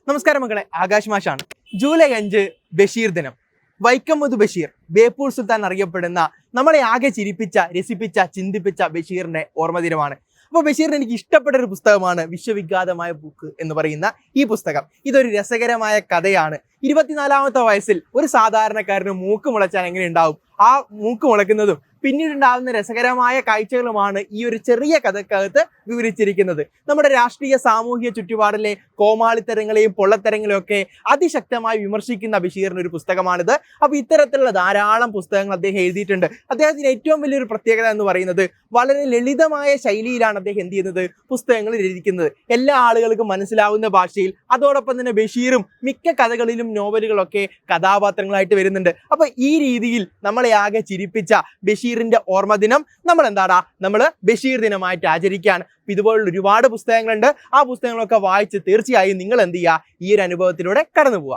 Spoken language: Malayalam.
നമസ്കാരം മക്കളെ, ആകാശ് മാഷാണ്. ജൂലൈ 5 ബഷീർ ദിനം. വൈക്കം മുഹമ്മദ് ബഷീർ, ബേപ്പൂർ സുൽത്താൻ അറിയപ്പെടുന്ന നമ്മളെ ആകെ ചിരിപ്പിച്ച, രസിപ്പിച്ച, ചിന്തിപ്പിച്ച ബഷീറിന്റെ ഓർമ്മ ദിനമാണ്. അപ്പോൾ ബഷീറിന് എനിക്ക് ഇഷ്ടപ്പെട്ട ഒരു പുസ്തകമാണ് വിശ്വവിഖ്യാതമായ ബുക്ക് എന്ന് പറയുന്ന ഈ പുസ്തകം. ഇതൊരു രസകരമായ കഥയാണ്. 24ാമത്തെ വയസ്സിൽ ഒരു സാധാരണക്കാരന് മൂക്ക് മുളച്ചാൽ എങ്ങനെ ഉണ്ടാവും, ആ മൂക്ക് മുളയ്ക്കുന്നതും പിന്നീടുണ്ടാകുന്ന രസകരമായ കാഴ്ചകളുമാണ് ഈ ഒരു ചെറിയ കഥക്കകത്ത് വിവരിച്ചിരിക്കുന്നത്. നമ്മുടെ രാഷ്ട്രീയ സാമൂഹിക ചുറ്റുപാടിലെ കോമാളിത്തരങ്ങളെയും പൊള്ളത്തരങ്ങളെയും ഒക്കെ അതിശക്തമായി വിമർശിക്കുന്ന ബഷീറിന്റെ ഒരു പുസ്തകമാണിത്. അപ്പോൾ ഇത്തരത്തിലുള്ള ധാരാളം പുസ്തകങ്ങൾ അദ്ദേഹം എഴുതിയിട്ടുണ്ട്. അദ്ദേഹത്തിന് ഏറ്റവും വലിയൊരു പ്രത്യേകത എന്ന് പറയുന്നത് വളരെ ലളിതമായ ശൈലിയിലാണ് അദ്ദേഹം എന്ത് ചെയ്യുന്നത്, പുസ്തകങ്ങൾ രചിക്കുന്നത്. എല്ലാ ആളുകൾക്കും മനസ്സിലാവുന്ന ഭാഷയിൽ. അതോടൊപ്പം തന്നെ ബഷീറും മിക്ക കഥകളിലും നോവലുകളൊക്കെ കഥാപാത്രങ്ങളായിട്ട് വരുന്നുണ്ട്. അപ്പൊ ഈ രീതിയിൽ നമ്മളെ ആകെ ചിരിപ്പിച്ച ബഷീറിന്റെ ഓർമ്മ ദിനം നമ്മൾ ബഷീർ ദിനമായിട്ട് ആചരിക്കുകയാണ്. ഇതുപോലുള്ള ഒരുപാട് പുസ്തകങ്ങളുണ്ട്. ആ പുസ്തകങ്ങളൊക്കെ വായിച്ച് തീർച്ചയായും നിങ്ങൾ എന്ത് ചെയ്യുക, ഈ ഒരു അനുഭവത്തിലൂടെ കടന്നു പോവുക.